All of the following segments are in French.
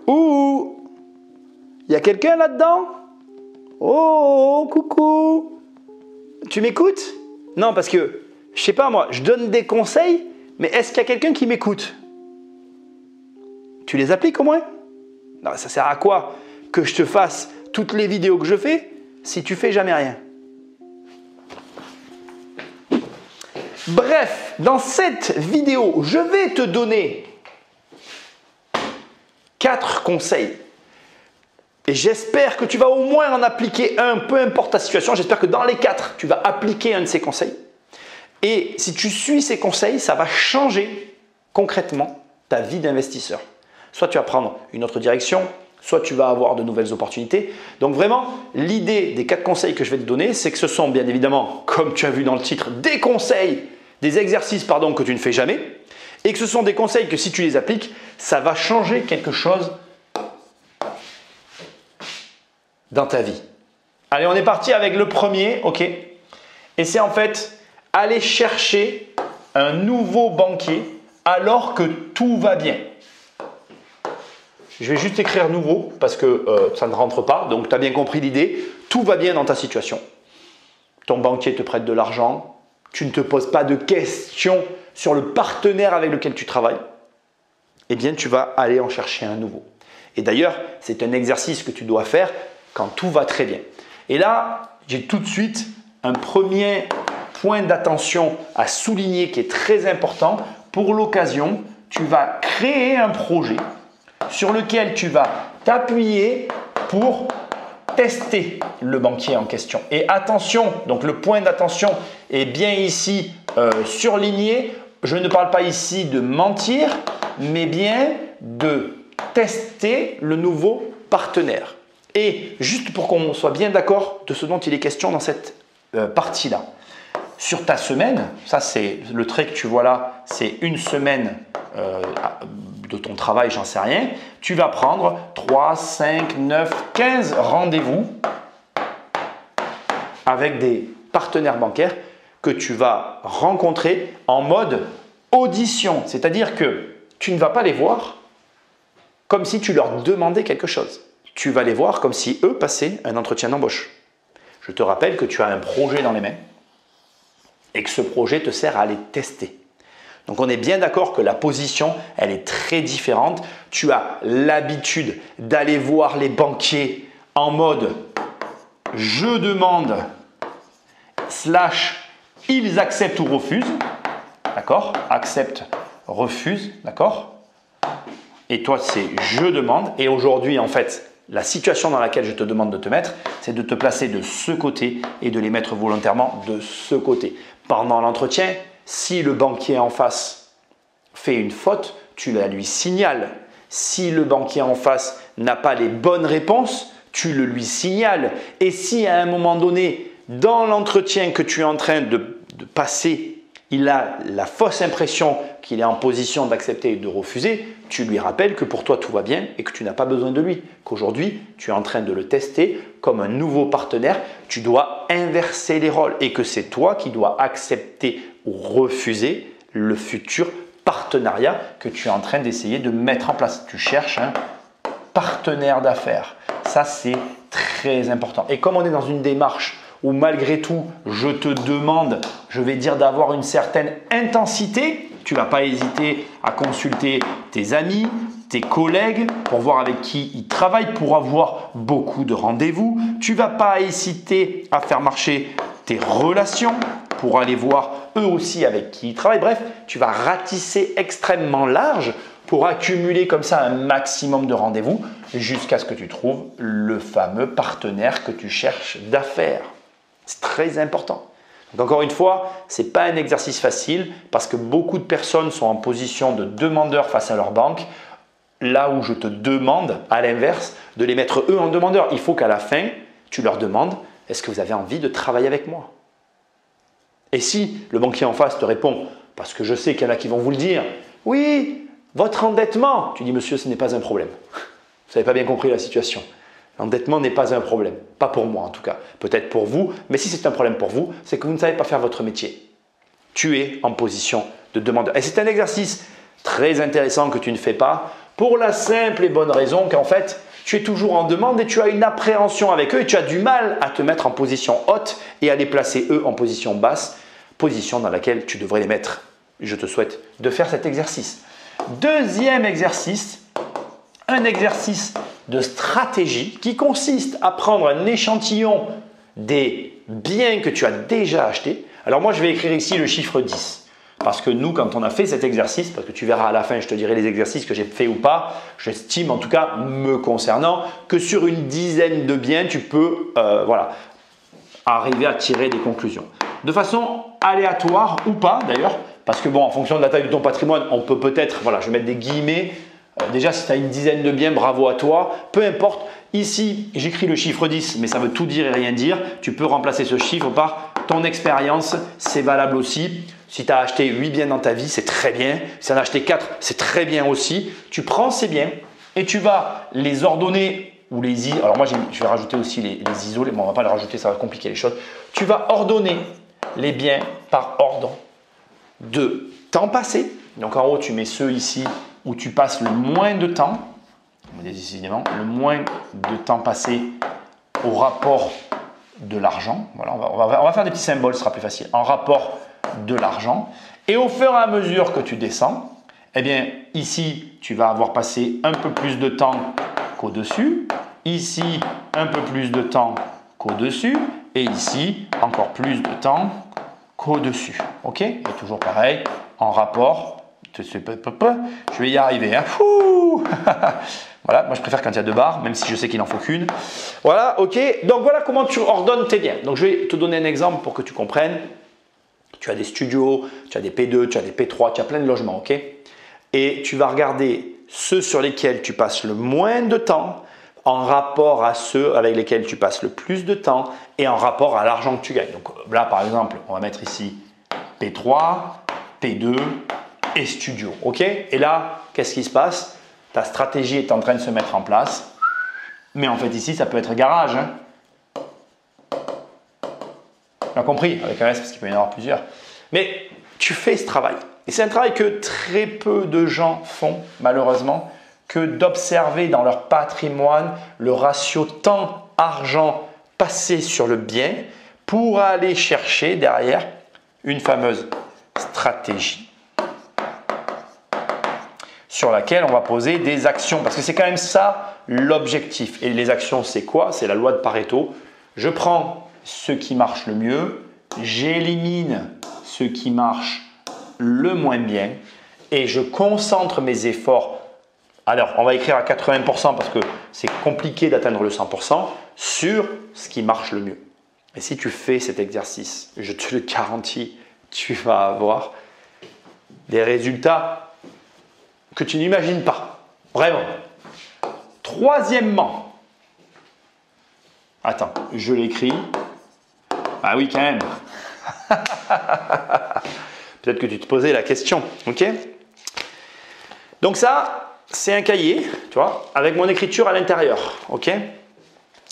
Ouh, il y a quelqu'un là-dedans? Oh, coucou. Tu m'écoutes? Non, parce que, je sais pas moi, je donne des conseils, mais est-ce qu'il y a quelqu'un qui m'écoute? Tu les appliques au moins? Non, ça sert à quoi que je te fasse toutes les vidéos que je fais si tu fais jamais rien? Bref, dans cette vidéo, je vais te donner 4 conseils. Et j'espère que tu vas au moins en appliquer un, peu importe ta situation. J'espère que dans les 4, tu vas appliquer un de ces conseils. Et si tu suis ces conseils, ça va changer concrètement ta vie d'investisseur. Soit tu vas prendre une autre direction, soit tu vas avoir de nouvelles opportunités. Donc vraiment, l'idée des 4 conseils que je vais te donner, c'est que ce sont bien évidemment, comme tu as vu dans le titre, des conseils, des exercices que tu ne fais jamais. Et que ce sont des conseils que si tu les appliques, ça va changer quelque chose dans ta vie. Allez, on est parti avec le premier, ok? Et c'est en fait aller chercher un nouveau banquier alors que tout va bien. Je vais juste écrire nouveau parce que ça ne rentre pas. Donc, tu as bien compris l'idée. Tout va bien dans ta situation. Ton banquier te prête de l'argent. Tu ne te poses pas de questions sur le partenaire avec lequel tu travailles. Eh bien, tu vas aller en chercher un nouveau. Et d'ailleurs, c'est un exercice que tu dois faire quand tout va très bien. Et là, j'ai tout de suite un premier point d'attention à souligner qui est très important. Pour l'occasion, tu vas créer un projet sur lequel tu vas t'appuyer pour tester le banquier en question. Et attention, donc le point d'attention est bien ici surligné. Je ne parle pas ici de mentir, mais bien de tester le nouveau partenaire. Et juste pour qu'on soit bien d'accord de ce dont il est question dans cette partie-là. Sur ta semaine, ça c'est le trait que tu vois là, c'est une semaine de ton travail, j'en sais rien. Tu vas prendre 3, 5, 9, 15 rendez-vous avec des partenaires bancaires que tu vas rencontrer en mode audition. C'est-à-dire que tu ne vas pas les voir comme si tu leur demandais quelque chose. Tu vas les voir comme si eux passaient un entretien d'embauche. Je te rappelle que tu as un projet dans les mains et que ce projet te sert à les tester. Donc on est bien d'accord que la position, elle est très différente. Tu as l'habitude d'aller voir les banquiers en mode « je demande » / ils acceptent ou refusent. D'accord? Accepte, refuse. D'accord? Et toi, c'est « je demande ». Et aujourd'hui, en fait, la situation dans laquelle je te demande de te mettre, c'est de te placer de ce côté et de les mettre volontairement de ce côté. Pendant l'entretien, si le banquier en face fait une faute, tu la lui signales. Si le banquier en face n'a pas les bonnes réponses, tu le lui signales. Et si à un moment donné, dans l'entretien que tu es en train de passer, il a la fausse impression qu'il est en position d'accepter et de refuser, tu lui rappelles que pour toi tout va bien et que tu n'as pas besoin de lui. Qu'aujourd'hui, tu es en train de le tester comme un nouveau partenaire. Tu dois inverser les rôles et que c'est toi qui dois accepter ou refuser le futur partenariat que tu es en train d'essayer de mettre en place. Tu cherches un partenaire d'affaires. Ça, c'est très important. Et comme on est dans une démarche où malgré tout, je te demande, je vais dire d'avoir une certaine intensité, tu ne vas pas hésiter à consulter tes amis, tes collègues pour voir avec qui ils travaillent, pour avoir beaucoup de rendez-vous. Tu ne vas pas hésiter à faire marcher tes relations pour aller voir eux aussi avec qui ils travaillent. Bref, tu vas ratisser extrêmement large pour accumuler comme ça un maximum de rendez-vous jusqu'à ce que tu trouves le fameux partenaire que tu cherches d'affaires. C'est très important. Donc encore une fois, ce n'est pas un exercice facile parce que beaucoup de personnes sont en position de demandeur face à leur banque. Là où je te demande, à l'inverse, de les mettre eux en demandeur. Il faut qu'à la fin, tu leur demandes « Est-ce que vous avez envie de travailler avec moi ?» Et si le banquier en face te répond, parce que je sais qu'il y en a qui vont vous le dire, « Oui, votre endettement !» Tu dis « Monsieur, ce n'est pas un problème. Vous n'avez pas bien compris la situation. L'endettement n'est pas un problème. Pas pour moi en tout cas. Peut-être pour vous, mais si c'est un problème pour vous, c'est que vous ne savez pas faire votre métier. Tu es en position de demandeur. Et c'est un exercice très intéressant que tu ne fais pas Pour la simple et bonne raison qu'en fait, tu es toujours en demande et tu as une appréhension avec eux et tu as du mal à te mettre en position haute et à les placer eux en position basse, position dans laquelle tu devrais les mettre. Je te souhaite de faire cet exercice. Deuxième exercice, un exercice de stratégie qui consiste à prendre un échantillon des biens que tu as déjà achetés. Alors moi, je vais écrire ici le chiffre 10. Parce que nous, quand on a fait cet exercice, parce que tu verras à la fin, je te dirai les exercices que j'ai fait ou pas, j'estime en tout cas, me concernant, que sur une dizaine de biens, tu peux arriver à tirer des conclusions. De façon aléatoire ou pas d'ailleurs, parce que bon, en fonction de la taille de ton patrimoine, on peut peut-être, je vais mettre des guillemets, déjà si tu as une dizaine de biens, bravo à toi, peu importe. Ici, j'écris le chiffre 10, mais ça veut tout dire et rien dire. Tu peux remplacer ce chiffre par ton expérience, c'est valable aussi. Si tu as acheté 8 biens dans ta vie, c'est très bien. Si tu en as acheté 4, c'est très bien aussi. Tu prends ces biens et tu vas les ordonner ou les isoler. Alors moi, je vais rajouter aussi les isoler. Bon, on ne va pas les rajouter, ça va compliquer les choses. Tu vas ordonner les biens par ordre de temps passé. Donc en haut, tu mets ceux ici où tu passes le moins de temps. Décidément, le moins de temps passé au rapport de l'argent. Voilà, on va faire des petits symboles, ce sera plus facile. En rapport de l'argent. Et au fur et à mesure que tu descends, eh bien, ici, tu vas avoir passé un peu plus de temps qu'au-dessus. Ici, un peu plus de temps qu'au-dessus. Et ici, encore plus de temps qu'au-dessus. OK? Et toujours pareil, en rapport. Je vais y arriver. Hein. Voilà, moi je préfère quand il y a 2 barres, même si je sais qu'il n'en faut qu'une. Voilà, ok. Donc voilà comment tu ordonnes tes biens. Donc je vais te donner un exemple pour que tu comprennes. Tu as des studios, tu as des P2, tu as des P3, tu as plein de logements, ok? Et tu vas regarder ceux sur lesquels tu passes le moins de temps en rapport à ceux avec lesquels tu passes le plus de temps et en rapport à l'argent que tu gagnes. Donc là, par exemple, on va mettre ici P3, P2 et studio, ok? Et là, qu'est-ce qui se passe? Ta stratégie est en train de se mettre en place. Mais en fait, ici, ça peut être garage. Hein. Tu as compris? Avec un S, parce qu'il peut y en avoir plusieurs. Mais tu fais ce travail. Et c'est un travail que très peu de gens font, malheureusement, que d'observer dans leur patrimoine le ratio temps-argent passé sur le bien pour aller chercher derrière une fameuse stratégie sur laquelle on va poser des actions. Parce que c'est quand même ça l'objectif. Et les actions, c'est quoi? C'est la loi de Pareto. Je prends ce qui marche le mieux, j'élimine ce qui marche le moins bien et je concentre mes efforts. Alors, on va écrire à 80% parce que c'est compliqué d'atteindre le 100% sur ce qui marche le mieux. Et si tu fais cet exercice, je te le garantis, tu vas avoir des résultats que tu n'imagines pas. Vraiment. Troisièmement, attends, je l'écris. Ah oui, quand même. Peut-être que tu te posais la question. Ok? Donc ça, c'est un cahier, tu vois, avec mon écriture à l'intérieur. Ok?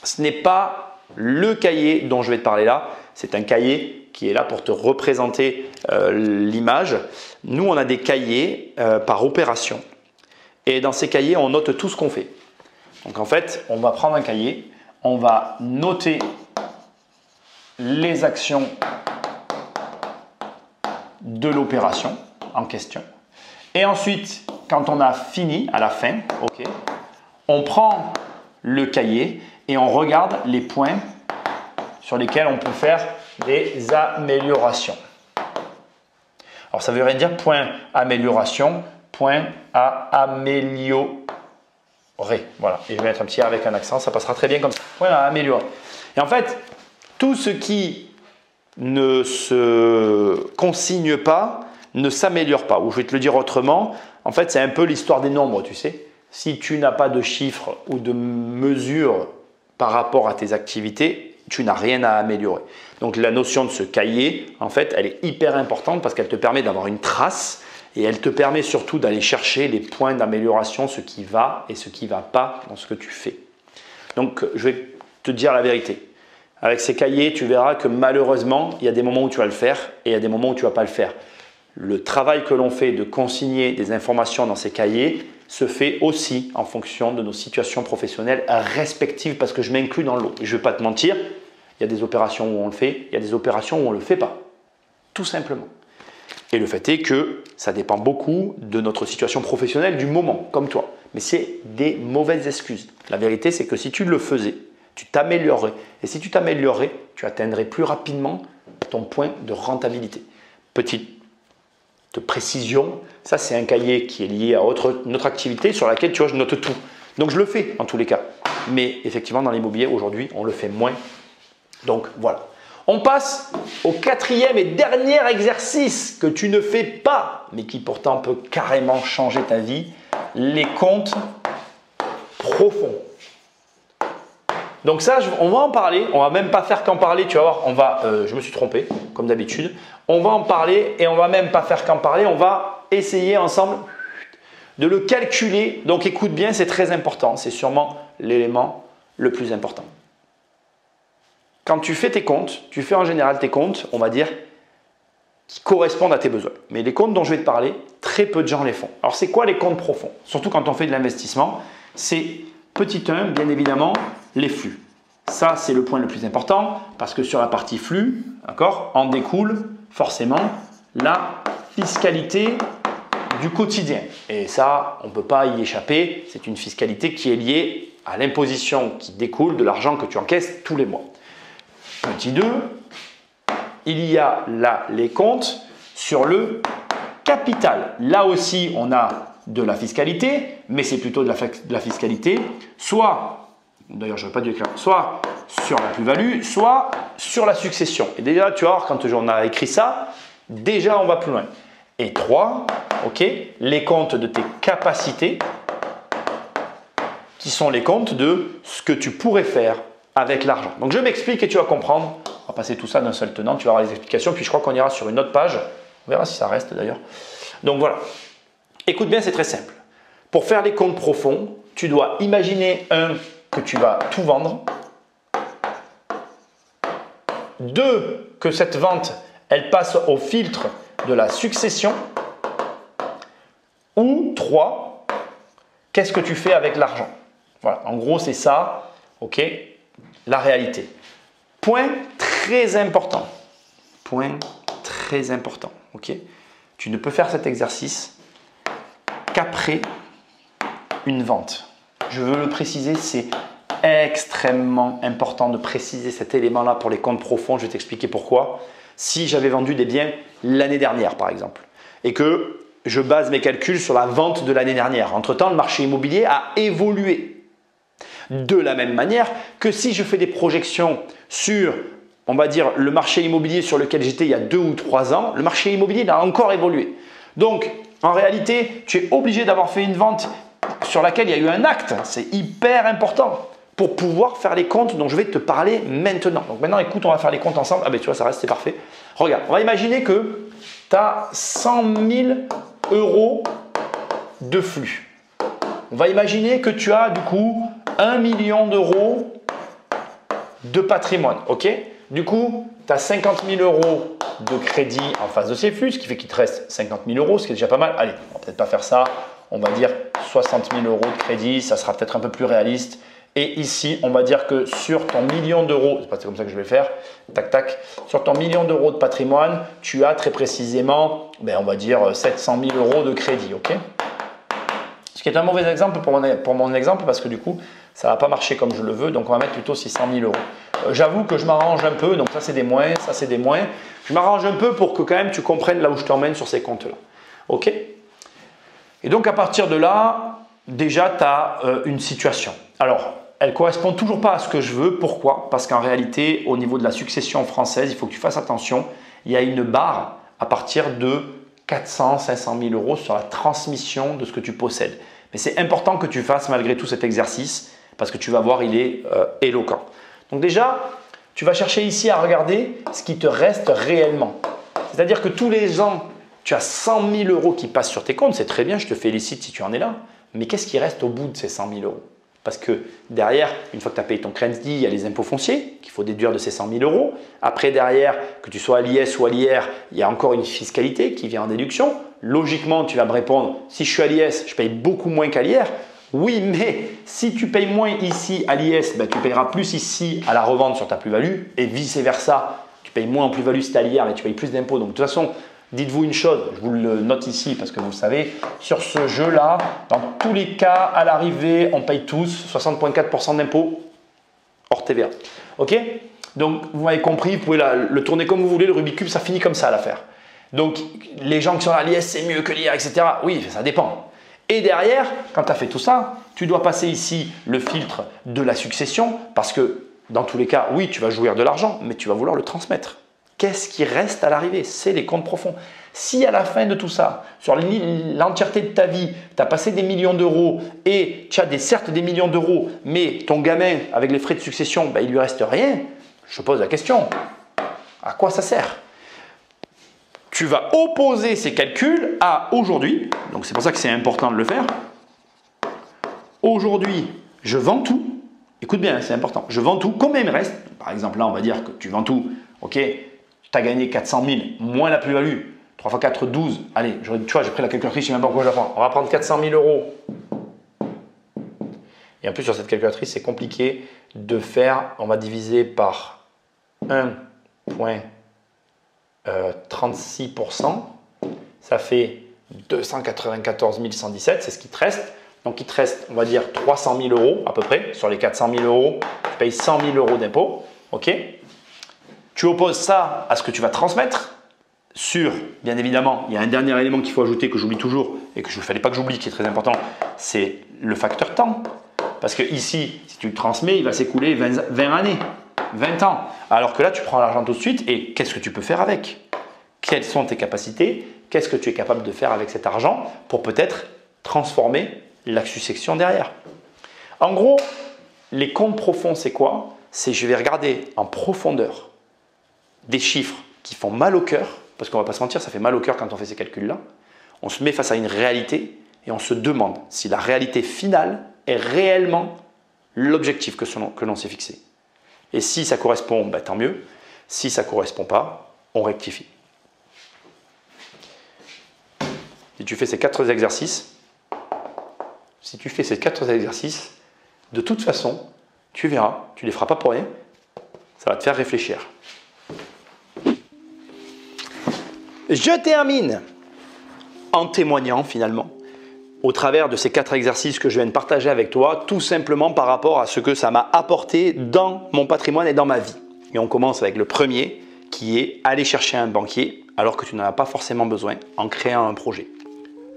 Ce n'est pas le cahier dont je vais te parler là. C'est un cahier qui est là pour te représenter l'image. Nous, on a des cahiers par opération. Et dans ces cahiers, on note tout ce qu'on fait. Donc en fait, on va prendre un cahier, on va noter les actions de l'opération en question. Et ensuite, quand on a fini à la fin, okay, on prend le cahier et on regarde les points sur lesquels on peut faire des améliorations. Alors ça veut rien dire point amélioration, point à améliorer. Voilà, et je vais mettre un petit A avec un accent, ça passera très bien comme ça. Point à améliorer. Et en fait, tout ce qui ne se consigne pas ne s'améliore pas. Ou je vais te le dire autrement, en fait, c'est un peu l'histoire des nombres, tu sais. Si tu n'as pas de chiffres ou de mesures par rapport à tes activités, tu n'as rien à améliorer. Donc la notion de ce cahier, en fait, elle est hyper importante parce qu'elle te permet d'avoir une trace et elle te permet surtout d'aller chercher les points d'amélioration, ce qui va et ce qui ne va pas dans ce que tu fais. Donc je vais te dire la vérité. Avec ces cahiers, tu verras que malheureusement, il y a des moments où tu vas le faire et il y a des moments où tu ne vas pas le faire. Le travail que l'on fait de consigner des informations dans ces cahiers, se fait aussi en fonction de nos situations professionnelles respectives parce que je m'inclus dans le lot. Et je ne vais pas te mentir, il y a des opérations où on le fait, il y a des opérations où on ne le fait pas. Tout simplement. Et le fait est que ça dépend beaucoup de notre situation professionnelle du moment, comme toi. Mais c'est des mauvaises excuses. La vérité, c'est que si tu le faisais, tu t'améliorerais. Et si tu t'améliorerais, tu atteindrais plus rapidement ton point de rentabilité. Petite précision, ça c'est un cahier qui est lié à notre activité sur laquelle tu vois, je note tout. Donc je le fais en tous les cas. Mais effectivement, dans l'immobilier, aujourd'hui, on le fait moins. Donc voilà. On passe au quatrième et dernier exercice que tu ne fais pas, mais qui pourtant peut carrément changer ta vie, les comptes profonds. Donc ça, on va en parler, on va même pas faire qu'en parler, tu vas voir, je me suis trompé, comme d'habitude. On va en parler et on va même pas faire qu'en parler, on va essayer ensemble de le calculer. Donc écoute bien, c'est très important, c'est sûrement l'élément le plus important. Quand tu fais tes comptes, tu fais en général tes comptes, on va dire, qui correspondent à tes besoins. Mais les comptes dont je vais te parler, très peu de gens les font. Alors c'est quoi les comptes profonds? Surtout quand on fait de l'investissement, c'est petit 1, bien évidemment, les flux. Ça, c'est le point le plus important parce que sur la partie flux, d'accord, en découle forcément la fiscalité du quotidien. Et ça, on ne peut pas y échapper. C'est une fiscalité qui est liée à l'imposition qui découle de l'argent que tu encaisses tous les mois. Petit 2, il y a là les comptes sur le capital. Là aussi, on a de la fiscalité, mais c'est plutôt de la fiscalité, soit, d'ailleurs je ne vais pas dire clair, soit sur la plus-value, soit sur la succession. Et déjà, tu vois, quand on a écrit ça, déjà on va plus loin. Et 3, ok, les comptes de tes capacités, qui sont les comptes de ce que tu pourrais faire avec l'argent. Donc je m'explique et tu vas comprendre. On va passer tout ça d'un seul tenant, tu vas avoir les explications, puis je crois qu'on ira sur une autre page. On verra si ça reste d'ailleurs. Donc voilà. Écoute bien, c'est très simple. Pour faire les comptes profonds, tu dois imaginer que tu vas tout vendre. 2, que cette vente, elle passe au filtre de la succession. Ou 3, qu'est-ce que tu fais avec l'argent? Voilà, en gros, c'est ça, ok, la réalité. Point très important. Point très important, ok. Tu ne peux faire cet exercice qu'après une vente. Je veux le préciser, c'est extrêmement important de préciser cet élément-là pour les comptes profonds. Je vais t'expliquer pourquoi. Si j'avais vendu des biens l'année dernière, par exemple, et que je base mes calculs sur la vente de l'année dernière. Entre-temps, le marché immobilier a évolué. De la même manière que si je fais des projections sur, on va dire, le marché immobilier sur lequel j'étais il y a 2 ou 3 ans, le marché immobilier a encore évolué. Donc, en réalité, tu es obligé d'avoir fait une vente sur laquelle il y a eu un acte. C'est hyper important pour pouvoir faire les comptes dont je vais te parler maintenant. Donc maintenant, écoute, on va faire les comptes ensemble. Ah ben tu vois, ça reste, c'est parfait. Regarde, on va imaginer que tu as 100 000 € de flux. On va imaginer que tu as du coup 1 million d'euros de patrimoine. Ok? Du coup, tu as 50 000 € de crédit en face de ces flux, ce qui fait qu'il te reste 50 000 €, ce qui est déjà pas mal. Allez, on va peut-être pas faire ça. On va dire 60 000 € de crédit, ça sera peut-être un peu plus réaliste. Et ici, on va dire que sur ton million d'euros, c'est comme ça que je vais faire, tac tac, sur ton million d'euros de patrimoine, tu as très précisément, on va dire 700 000 € de crédit, ok? Ce qui est un mauvais exemple pour mon exemple parce que du coup, ça ne va pas marcher comme je le veux, donc on va mettre plutôt 600 000 €. J'avoue que je m'arrange un peu, donc ça c'est des moins, ça c'est des moins. Je m'arrange un peu pour que quand même tu comprennes là où je t'emmène sur ces comptes-là, ok? Et donc à partir de là, déjà tu as une situation. Alors, elle ne correspond toujours pas à ce que je veux. Pourquoi? Parce qu'en réalité, au niveau de la succession française, il faut que tu fasses attention. Il y a une barre à partir de 400 500 000 € sur la transmission de ce que tu possèdes. Mais c'est important que tu fasses malgré tout cet exercice parce que tu vas voir, il est éloquent. Donc déjà, tu vas chercher ici à regarder ce qui te reste réellement. C'est-à-dire que tous les ans, tu as 100 000 € qui passent sur tes comptes. C'est très bien, je te félicite si tu en es là. Mais qu'est-ce qui reste au bout de ces 100 000 €? Parce que derrière, une fois que tu as payé ton crédit, il y a les impôts fonciers qu'il faut déduire de ces 100 000 euros. Après, derrière, que tu sois à l'IS ou à l'IR, il y a encore une fiscalité qui vient en déduction. Logiquement, tu vas me répondre, si je suis à l'IS, je paye beaucoup moins qu'à l'IR. Oui, mais si tu payes moins ici à l'IS, ben, tu payeras plus ici à la revente sur ta plus-value et vice-versa. Tu payes moins en plus-value si tu es à l'IR, mais tu payes plus d'impôts. Donc, de toute façon, dites-vous une chose, je vous le note ici parce que vous le savez, sur ce jeu-là, dans tous les cas, à l'arrivée, on paye tous 60,4% d'impôts hors TVA. Ok? Donc, vous m'avez compris, vous pouvez le tourner comme vous voulez, le Rubik's Cube, ça finit comme ça l'affaire. Donc, les gens qui sont à l'IS, c'est mieux que l'IR, etc. Oui, ça dépend. Et derrière, quand tu as fait tout ça, tu dois passer ici le filtre de la succession parce que dans tous les cas, oui, tu vas jouir de l'argent, mais tu vas vouloir le transmettre. Qu'est-ce qui reste à l'arrivée? C'est les comptes profonds. Si à la fin de tout ça, sur l'entièreté de ta vie, tu as passé des millions d'euros et tu as certes des millions d'euros, mais ton gamin, avec les frais de succession, ben, il lui reste rien, je pose la question, à quoi ça sert? Tu vas opposer ces calculs à aujourd'hui, donc c'est pour ça que c'est important de le faire. Aujourd'hui, je vends tout. Écoute bien, c'est important. Je vends tout. Combien il me reste? Par exemple, là, on va dire que tu vends tout. Ok, tu as gagné 400 000 moins la plus-value. 3 x 4, 12. Allez, tu vois, j'ai pris la calculatrice, je ne sais même pas pourquoi je la prends. On va prendre 400 000 euros. Et en plus, sur cette calculatrice, c'est compliqué de faire. On va diviser par 1,36%. Ça fait 294 117. C'est ce qui te reste. Donc, il te reste, on va dire, 300 000 euros à peu près. Sur les 400 000 euros, tu payes 100 000 euros d'impôt. Ok. Tu opposes ça à ce que tu vas transmettre sur, bien évidemment, il y a un dernier élément qu'il faut ajouter que j'oublie toujours et que je ne fallait pas que j'oublie, qui est très important, c'est le facteur temps. Parce que ici, si tu le transmets, il va s'écouler 20 années, 20 ans. Alors que là, tu prends l'argent tout de suite et qu'est-ce que tu peux faire avec? Quelles sont tes capacités? Qu'est-ce que tu es capable de faire avec cet argent pour peut-être transformer la succession derrière? En gros, les comptes profonds, c'est quoi? C'est je vais regarder en profondeur des chiffres qui font mal au cœur, parce qu'on ne va pas se mentir, ça fait mal au cœur quand on fait ces calculs-là. On se met face à une réalité et on se demande si la réalité finale est réellement l'objectif que l'on s'est fixé. Et si ça correspond, bah, tant mieux. Si ça ne correspond pas, on rectifie. Si tu fais ces 4 exercices, de toute façon, tu verras, tu ne les feras pas pour rien, ça va te faire réfléchir. Je termine en témoignant finalement au travers de ces 4 exercices que je viens de partager avec toi, tout simplement par rapport à ce que ça m'a apporté dans mon patrimoine et dans ma vie. Et on commence avec le premier qui est aller chercher un banquier alors que tu n'en as pas forcément besoin en créant un projet.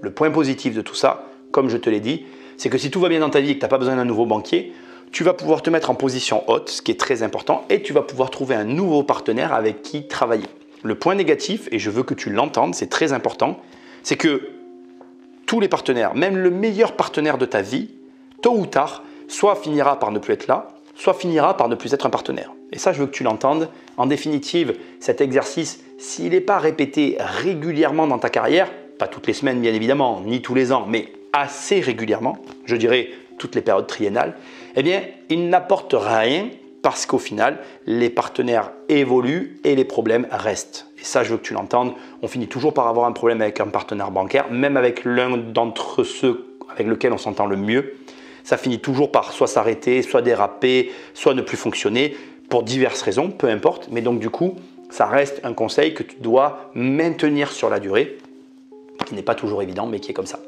Le point positif de tout ça, comme je te l'ai dit, c'est que si tout va bien dans ta vie et que tu n'as pas besoin d'un nouveau banquier, tu vas pouvoir te mettre en position haute, ce qui est très important, et tu vas pouvoir trouver un nouveau partenaire avec qui travailler. Le point négatif, et je veux que tu l'entendes, c'est très important, c'est que tous les partenaires, même le meilleur partenaire de ta vie, tôt ou tard, soit finira par ne plus être là, soit finira par ne plus être un partenaire. Et ça, je veux que tu l'entendes. En définitive, cet exercice, s'il n'est pas répété régulièrement dans ta carrière, pas toutes les semaines bien évidemment, ni tous les ans, mais assez régulièrement, je dirais toutes les périodes triennales, eh bien, il n'apporte rien parce qu'au final, les partenaires évoluent et les problèmes restent. Et ça, je veux que tu l'entendes. On finit toujours par avoir un problème avec un partenaire bancaire, même avec l'un d'entre ceux avec lequel on s'entend le mieux. Ça finit toujours par soit s'arrêter, soit déraper, soit ne plus fonctionner pour diverses raisons, peu importe. Mais donc du coup, ça reste un conseil que tu dois maintenir sur la durée, qui n'est pas toujours évident, mais qui est comme ça.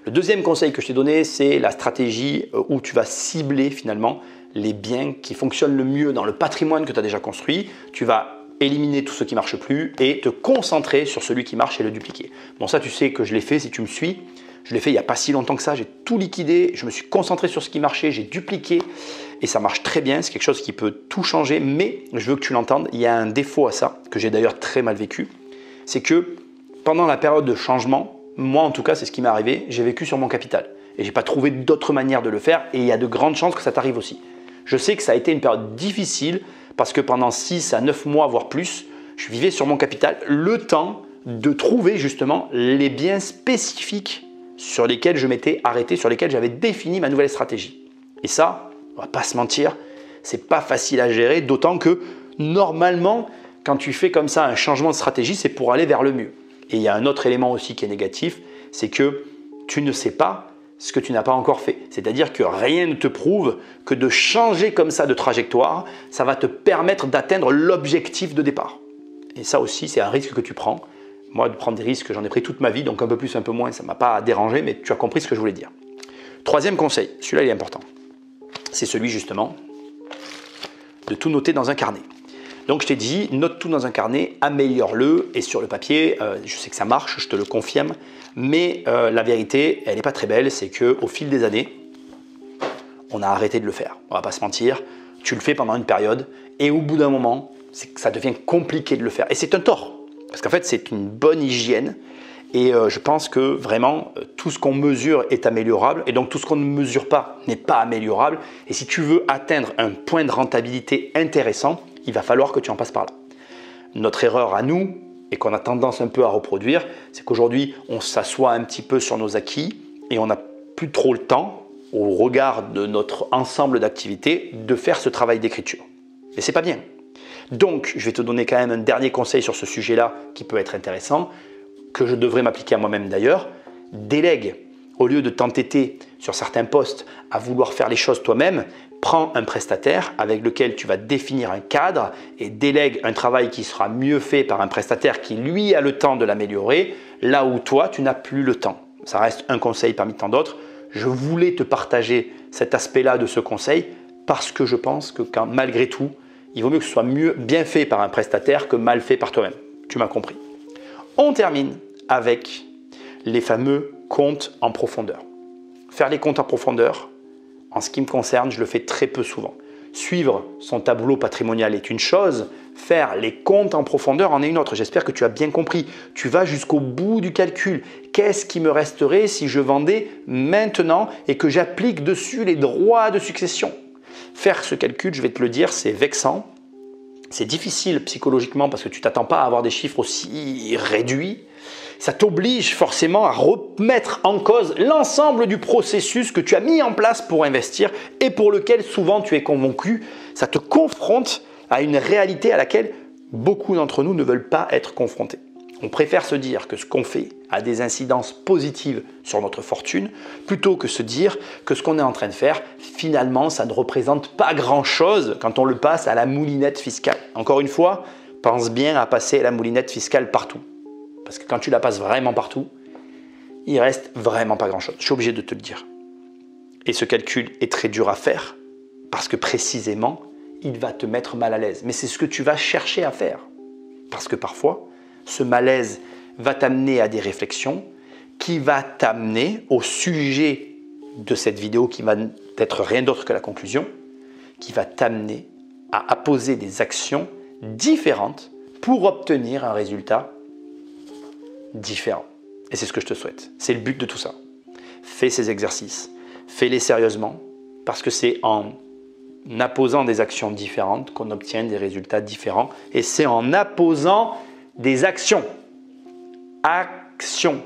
Le deuxième conseil que je t'ai donné, c'est la stratégie où tu vas cibler finalement les biens qui fonctionnent le mieux dans le patrimoine que tu as déjà construit. Tu vas éliminer tout ce qui ne marche plus et te concentrer sur celui qui marche et le dupliquer. Bon, ça, tu sais que je l'ai fait si tu me suis. Je l'ai fait il n'y a pas si longtemps que ça. J'ai tout liquidé. Je me suis concentré sur ce qui marchait. J'ai dupliqué et ça marche très bien. C'est quelque chose qui peut tout changer. Mais je veux que tu l'entendes. Il y a un défaut à ça que j'ai d'ailleurs très mal vécu. C'est que pendant la période de changement, moi en tout cas, c'est ce qui m'est arrivé. J'ai vécu sur mon capital et je n'ai pas trouvé d'autre manière de le faire. Et il y a de grandes chances que ça t'arrive aussi. Je sais que ça a été une période difficile parce que pendant 6 à 9 mois, voire plus, je vivais sur mon capital le temps de trouver justement les biens spécifiques sur lesquels je m'étais arrêté, sur lesquels j'avais défini ma nouvelle stratégie. Et ça, on va pas se mentir, c'est pas facile à gérer, d'autant que normalement, quand tu fais comme ça un changement de stratégie, c'est pour aller vers le mieux. Et il y a un autre élément aussi qui est négatif, c'est que tu ne sais pas ce que tu n'as pas encore fait. C'est-à-dire que rien ne te prouve que de changer comme ça de trajectoire, ça va te permettre d'atteindre l'objectif de départ. Et ça aussi, c'est un risque que tu prends. Moi, de prendre des risques, j'en ai pris toute ma vie, donc un peu plus, un peu moins, ça ne m'a pas dérangé, mais tu as compris ce que je voulais dire. Troisième conseil, celui-là il est important. C'est celui justement de tout noter dans un carnet. Donc je t'ai dit, note tout dans un carnet, améliore-le, et sur le papier, je sais que ça marche, je te le confirme, mais la vérité, elle n'est pas très belle, c'est qu'au fil des années, on a arrêté de le faire. On ne va pas se mentir, tu le fais pendant une période, et au bout d'un moment, c'est que ça devient compliqué de le faire. Et c'est un tort, parce qu'en fait, c'est une bonne hygiène, et je pense que vraiment, tout ce qu'on mesure est améliorable, et donc tout ce qu'on ne mesure pas n'est pas améliorable. Et si tu veux atteindre un point de rentabilité intéressant, il va falloir que tu en passes par là. Notre erreur à nous, et qu'on a tendance un peu à reproduire, c'est qu'aujourd'hui, on s'assoit un petit peu sur nos acquis et on n'a plus trop le temps, au regard de notre ensemble d'activités, de faire ce travail d'écriture. Et c'est pas bien. Donc, je vais te donner quand même un dernier conseil sur ce sujet-là qui peut être intéressant, que je devrais m'appliquer à moi-même d'ailleurs. Délègue. Au lieu de t'entêter sur certains postes à vouloir faire les choses toi-même, prends un prestataire avec lequel tu vas définir un cadre et délègue un travail qui sera mieux fait par un prestataire qui lui a le temps de l'améliorer, là où toi tu n'as plus le temps. Ça reste un conseil parmi tant d'autres. Je voulais te partager cet aspect-là de ce conseil parce que je pense que malgré tout, il vaut mieux que ce soit bien fait par un prestataire que mal fait par toi-même. Tu m'as compris. On termine avec les fameux comptes en profondeur. Faire les comptes en profondeur, en ce qui me concerne, je le fais très peu souvent. Suivre son tableau patrimonial est une chose, faire les comptes en profondeur en est une autre. J'espère que tu as bien compris. Tu vas jusqu'au bout du calcul. Qu'est-ce qui me resterait si je vendais maintenant et que j'applique dessus les droits de succession? Faire ce calcul, je vais te le dire, c'est vexant. C'est difficile psychologiquement parce que tu ne t'attends pas à avoir des chiffres aussi réduits. Ça t'oblige forcément à remettre en cause l'ensemble du processus que tu as mis en place pour investir et pour lequel souvent tu es convaincu. Ça te confronte à une réalité à laquelle beaucoup d'entre nous ne veulent pas être confrontés. On préfère se dire que ce qu'on fait a des incidences positives sur notre fortune plutôt que se dire que ce qu'on est en train de faire, finalement, ça ne représente pas grand-chose quand on le passe à la moulinette fiscale. Encore une fois, pense bien à passer la moulinette fiscale partout. Parce que quand tu la passes vraiment partout, il reste vraiment pas grand-chose. Je suis obligé de te le dire. Et ce calcul est très dur à faire parce que précisément, il va te mettre mal à l'aise. Mais c'est ce que tu vas chercher à faire. Parce que parfois, ce malaise va t'amener à des réflexions qui va t'amener au sujet de cette vidéo qui va être rien d'autre que la conclusion, qui va t'amener à poser des actions différentes pour obtenir un résultat différent. Et c'est ce que je te souhaite. C'est le but de tout ça. Fais ces exercices, fais-les sérieusement, parce que c'est en apposant des actions différentes qu'on obtient des résultats différents. Et c'est en apposant des actions. Actions.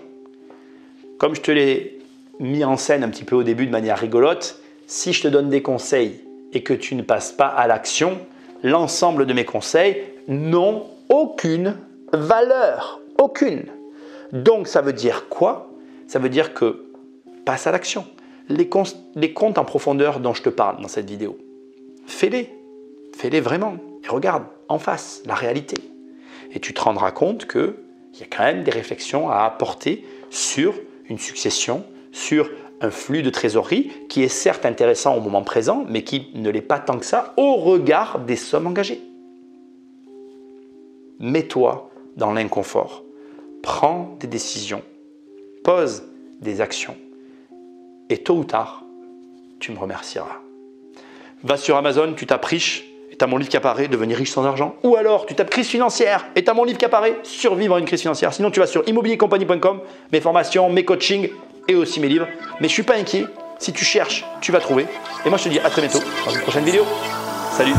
Comme je te l'ai mis en scène un petit peu au début de manière rigolote, si je te donne des conseils et que tu ne passes pas à l'action, l'ensemble de mes conseils n'ont aucune valeur. Aucune. Donc, ça veut dire quoi? Ça veut dire que passe à l'action. Les comptes en profondeur dont je te parle dans cette vidéo, fais-les. Fais-les vraiment. Et regarde en face la réalité. Et tu te rendras compte qu'il y a quand même des réflexions à apporter sur une succession, sur un flux de trésorerie qui est certes intéressant au moment présent, mais qui ne l'est pas tant que ça au regard des sommes engagées. Mets-toi dans l'inconfort. Prends des décisions, pose des actions et tôt ou tard, tu me remercieras. Va sur Amazon, tu tapes riche et tu as mon livre qui apparaît, devenir riche sans argent. Ou alors tu tapes crise financière et tu as mon livre qui apparaît, survivre à une crise financière. Sinon tu vas sur immobiliercompagnie.com, mes formations, mes coachings et aussi mes livres. Mais je ne suis pas inquiet, si tu cherches, tu vas trouver. Et moi je te dis à très bientôt dans une prochaine vidéo. Salut!